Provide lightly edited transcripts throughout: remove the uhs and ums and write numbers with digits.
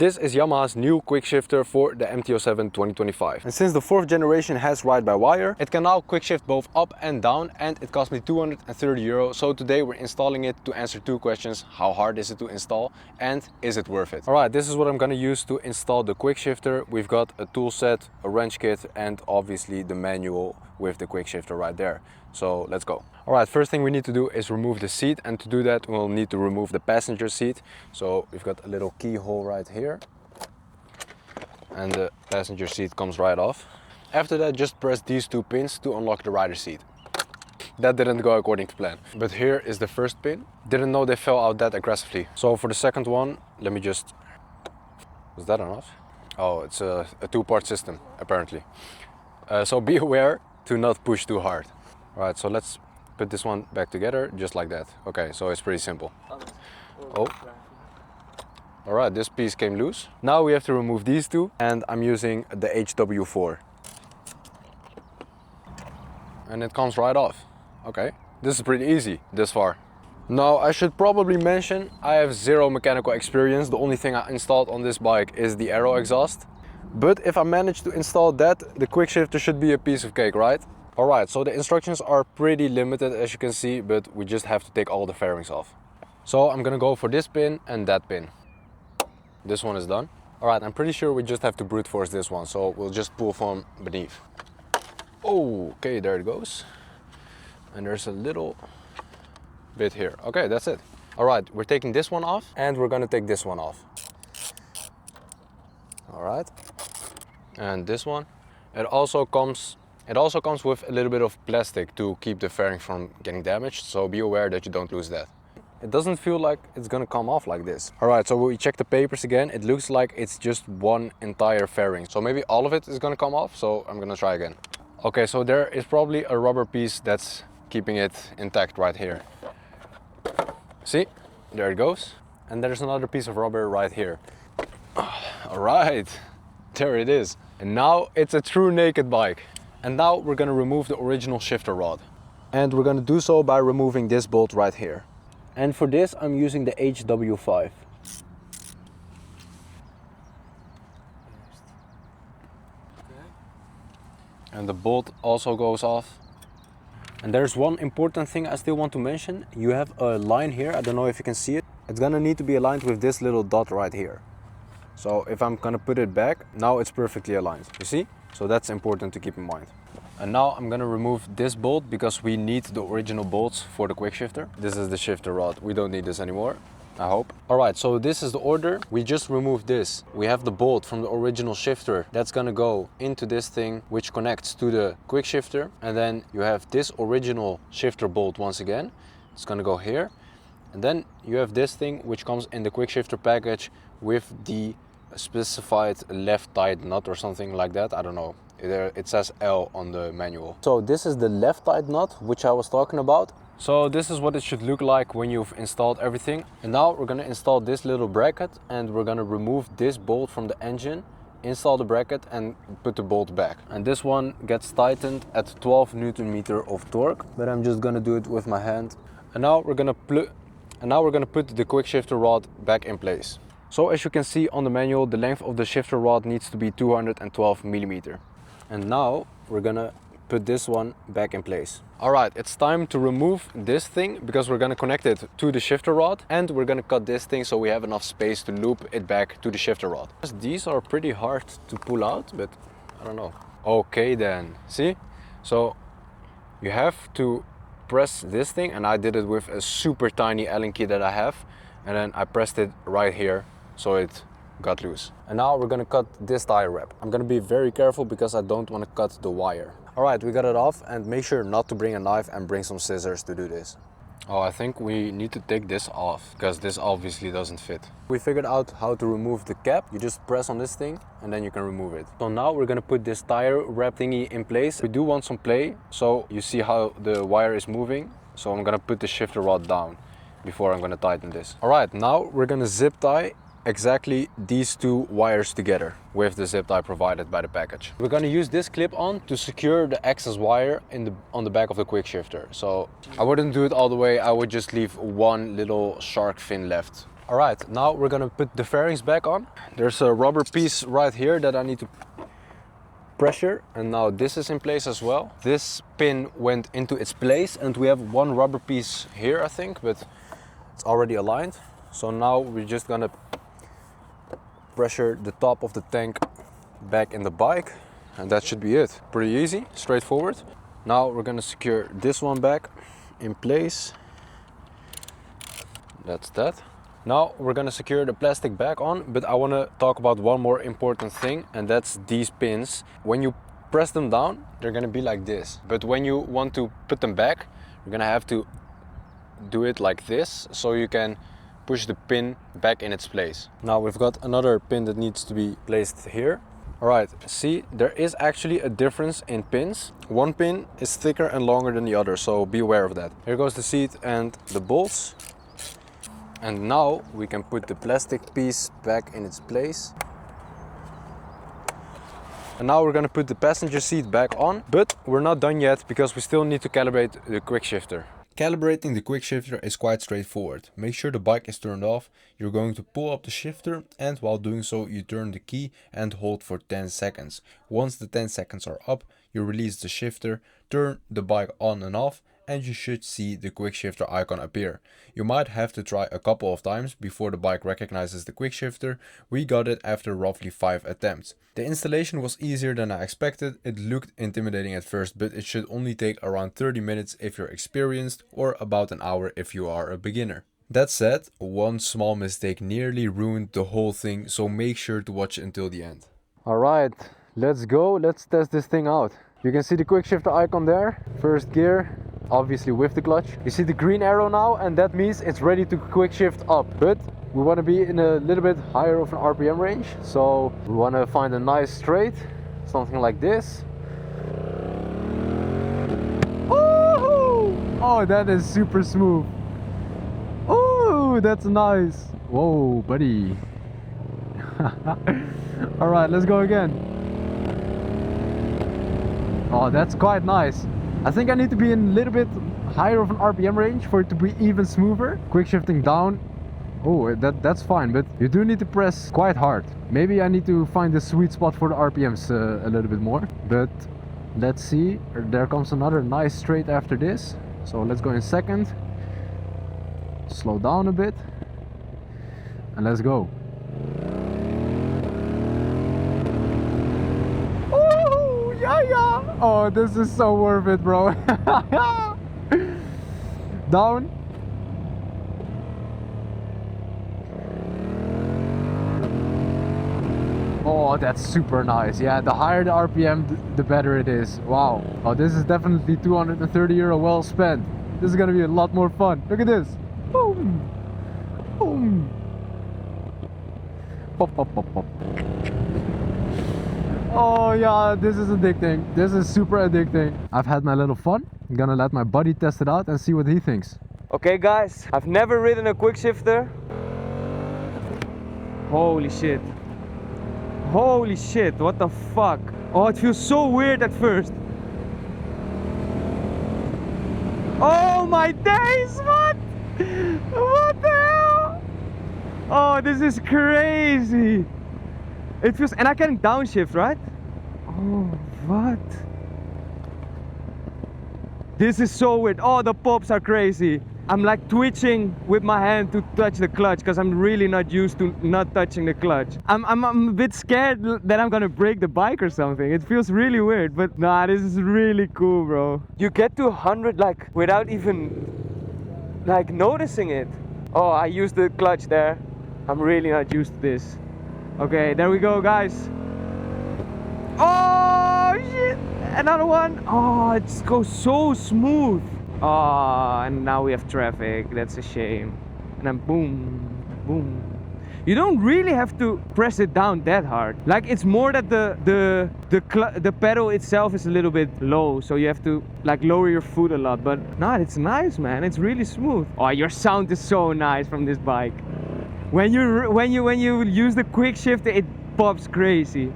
This is Yamaha's new Quickshifter for the MT-07 2025. And since the 4th generation has ride-by-wire, it can now quickshift both up and down, and it cost me 230 euro. So today we're installing it to answer two questions. How hard is it to install and is it worth it? Alright, this is what I'm gonna use to install the Quickshifter. We've got a tool set, a wrench kit, and obviously the manual with the Quickshifter right there. So let's go. Alright, first thing we need to do is remove the seat, and to do that we'll need to remove the passenger seat. So we've got a little keyhole right here and the passenger seat comes right off. After that, just press these two pins to unlock the rider seat. That didn't go according to plan. But here is the first pin. Didn't know they fell out that aggressively. So for the second one, let me just... Was that enough? Oh, it's a two-part system apparently. So be aware to not push too hard. Alright, so let's put this one back together just like that. Okay, so it's pretty simple. Oh. Alright, this piece came loose. Now we have to remove these two, and I'm using the HW4. And it comes right off. Okay, this is pretty easy this far. Now I should probably mention I have zero mechanical experience. The only thing I installed on this bike is the aero exhaust. But if I manage to install that, the Quickshifter should be a piece of cake, right? Alright, so the instructions are pretty limited as you can see, but we just have to take all the fairings off. So I'm gonna go for this pin and that pin. This one is done. Alright, I'm pretty sure we just have to brute force this one, so we'll just pull from beneath. Oh, okay, there it goes. And there's a little bit here. Okay, that's it. Alright, we're taking this one off and we're gonna take this one off. Alright. And this one. It also comes with a little bit of plastic to keep the fairing from getting damaged, so be aware that you don't lose that. It doesn't feel like it's gonna come off like this. Alright, so we check the papers again. It looks like it's just one entire fairing. So maybe all of it is gonna come off, so I'm gonna try again. Okay, so there is probably a rubber piece that's keeping it intact right here. See? There it goes. And there's another piece of rubber right here. Alright, there it is. And now it's a true naked bike. And now we're gonna remove the original shifter rod. And we're gonna do so by removing this bolt right here. And for this I'm using the HW5. And the bolt also goes off. And there's one important thing I still want to mention. You have a line here, I don't know if you can see it. It's gonna need to be aligned with this little dot right here. So if I'm gonna put it back, now it's perfectly aligned, you see? So that's important to keep in mind. And now I'm gonna remove this bolt because we need the original bolts for the Quickshifter. This is the shifter rod. We don't need this anymore, I hope. Alright, so this is the order. We just removed this. We have the bolt from the original shifter that's gonna go into this thing which connects to the Quickshifter. And then you have this original shifter bolt once again. It's gonna go here. And then you have this thing which comes in the Quickshifter package with the specified left tight nut or something like that. I don't know. It says L on the manual. So this is the left tight nut which I was talking about. So this is what it should look like when you've installed everything. And now we're gonna install this little bracket, and we're gonna remove this bolt from the engine, install the bracket and put the bolt back. And this one gets tightened at 12 Newton meter of torque, but I'm just gonna do it with my hand. And now we're gonna put the Quickshifter rod back in place. So as you can see on the manual, the length of the shifter rod needs to be 212 millimeter. And now we're gonna put this one back in place. Alright, it's time to remove this thing because we're gonna connect it to the shifter rod, and we're gonna cut this thing so we have enough space to loop it back to the shifter rod. These are pretty hard to pull out, but I don't know. Okay then, see? So you have to press this thing, and I did it with a super tiny Allen key that I have, and then I pressed it right here so it got loose. And now we're gonna cut this tire wrap. I'm gonna be very careful because I don't want to cut the wire. Alright, we got it off, and make sure not to bring a knife and bring some scissors to do this. Oh, I think we need to take this off because this obviously doesn't fit. We figured out how to remove the cap. You just press on this thing and then you can remove it. So now we're gonna put this tire wrap thingy in place. We do want some play, so you see how the wire is moving. So I'm gonna put the shifter rod down before I'm gonna tighten this. Alright, now we're gonna zip tie exactly these two wires together with the zip tie provided by the package. We're gonna use this clip-on to secure the excess wire on the back of the Quickshifter. So I wouldn't do it all the way, I would just leave one little shark fin left. Alright, now we're gonna put the fairings back on. There's a rubber piece right here that I need to pressure, and now this is in place as well. This pin went into its place and we have one rubber piece here, I think, but it's already aligned. So now we're just gonna pressure the top of the tank back in the bike, and that should be it. Pretty easy, straightforward. Now we're gonna secure this one back in place. That's that. Now we're gonna secure the plastic back on, but I wanna talk about one more important thing, and that's these pins. When you press them down, they're gonna be like this. But when you want to put them back, you're gonna have to do it like this, so you can push the pin back in its place. Now we've got another pin that needs to be placed here. All right, see, there is actually a difference in pins. One pin is thicker and longer than the other, so be aware of that. Here goes the seat and the bolts. And now we can put the plastic piece back in its place. And now we're gonna put the passenger seat back on, but we're not done yet because we still need to calibrate the Quickshifter. Calibrating the Quickshifter is quite straightforward. Make sure the bike is turned off. You're going to pull up the shifter, and while doing so you turn the key and hold for 10 seconds. Once the 10 seconds are up, you release the shifter, turn the bike on and off, and you should see the Quickshifter icon appear. You might have to try a couple of times before the bike recognizes the Quickshifter. We got it after roughly 5 attempts. The installation was easier than I expected. It looked intimidating at first, but it should only take around 30 minutes if you're experienced, or about an hour if you are a beginner. That said, one small mistake nearly ruined the whole thing, so make sure to watch until the end. Alright, let's go, let's test this thing out. You can see the Quickshifter icon there, first gear, obviously with the clutch. You see the green arrow now, and that means it's ready to quick shift up. But we want to be in a little bit higher of an RPM range, so we want to find a nice straight, something like this. Woohoo! Oh, that is super smooth. Oh, that's nice. Whoa, buddy. All right, let's go again. Oh, that's quite nice. I think I need to be in a little bit higher of an RPM range for it to be even smoother. Quick shifting down. Oh, that's fine, but you do need to press quite hard. Maybe I need to find the sweet spot for the RPMs a little bit more. But let's see. There comes another nice straight after this. So let's go in second. Slow down a bit. And let's go. Yeah. Oh, this is so worth it, bro. Down. Oh, that's super nice. Yeah, the higher the RPM, the better it is. Wow. Oh, this is definitely €230 well spent. This is gonna be a lot more fun. Look at this. Boom. Boom. Pop, pop, pop, pop. Oh yeah, this is addicting. This is super addicting. I've had my little fun. I'm gonna let my buddy test it out and see what he thinks. Okay guys, I've never ridden a Quickshifter. Holy shit. Holy shit, what the fuck? Oh, it feels so weird at first. Oh my days, what? What the hell? Oh, this is crazy. It feels, and I can downshift, right? Oh, what? This is so weird. Oh, the pops are crazy. I'm like twitching with my hand to touch the clutch because I'm really not used to not touching the clutch. I'm a bit scared that I'm gonna break the bike or something. It feels really weird, but nah, this is really cool, bro. You get to 100 like without even like noticing it. Oh, I used the clutch there. I'm really not used to this. Okay, there we go, guys. Oh shit, another one. Oh, it just goes so smooth. Oh, and now we have traffic. That's a shame. And then boom, boom. You don't really have to press it down that hard. Like, it's more that the pedal itself is a little bit low, so you have to like lower your foot a lot. But nah, it's nice, man. It's really smooth. Oh, your sound is so nice from this bike. When you use the quick shifter, it pops crazy.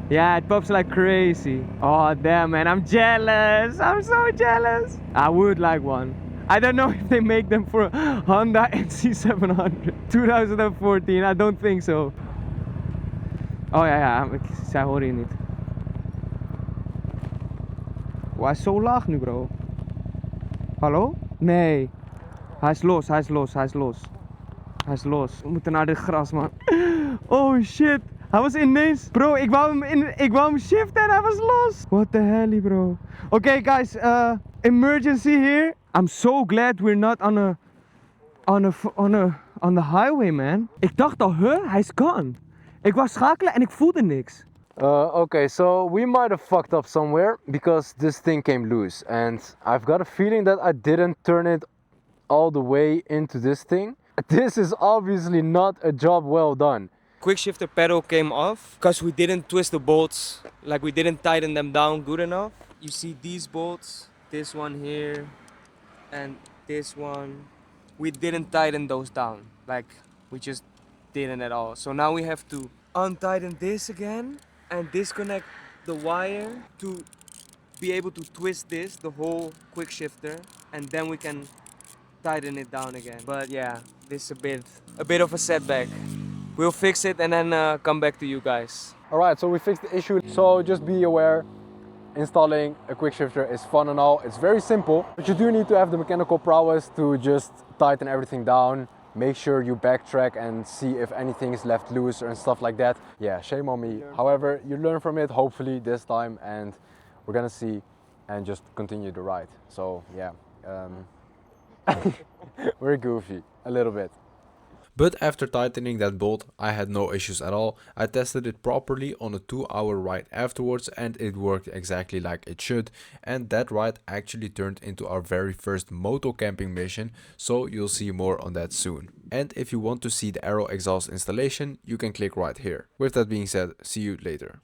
Yeah, it pops like crazy. Oh damn, man, I'm jealous. I'm so jealous. I would like one. I don't know if they make them for Honda MT-07 2014. I don't think so. Oh ja, zij horen je niet. Oh, hij is zo laag nu, bro. Hallo? Nee. Hij is los, hij is los, hij is los. Hij is los. We moeten naar dit gras, man. Oh shit. Hij was ineens... Bro, ik wou hem shiften en hij was los. What the hell, bro. Okay, guys. Emergency here. I'm so glad we're not on the highway, man. Ik dacht al, hij is gone. Ik wou schakelen en ik voelde niks. Okay, so we might have fucked up somewhere because this thing came loose. And I've got a feeling that I didn't turn it all the way into this thing. This is obviously not a job well done. Quickshifter pedal came off because we didn't twist the bolts, like we didn't tighten them down good enough. You see these bolts, this one here and this one, we didn't tighten those down, like we just didn't at all. So now we have to untighten this again and disconnect the wire to be able to twist this, the whole Quickshifter, and then we can tighten it down again. But yeah, this is a bit of a setback. We'll fix it and then come back to you guys. Alright, so we fixed the issue. So just be aware, installing a Quickshifter is fun and all. It's very simple, but you do need to have the mechanical prowess to just tighten everything down. Make sure you backtrack and see if anything is left loose and stuff like that. Yeah, shame on me. However, you learn from it, hopefully this time, and we're gonna see and just continue the ride. So yeah, we're goofy, a little bit. But after tightening that bolt, I had no issues at all. I tested it properly on a 2-hour ride afterwards and it worked exactly like it should. And that ride actually turned into our very first moto camping mission, so you'll see more on that soon. And if you want to see the aero exhaust installation, you can click right here. With that being said, see you later.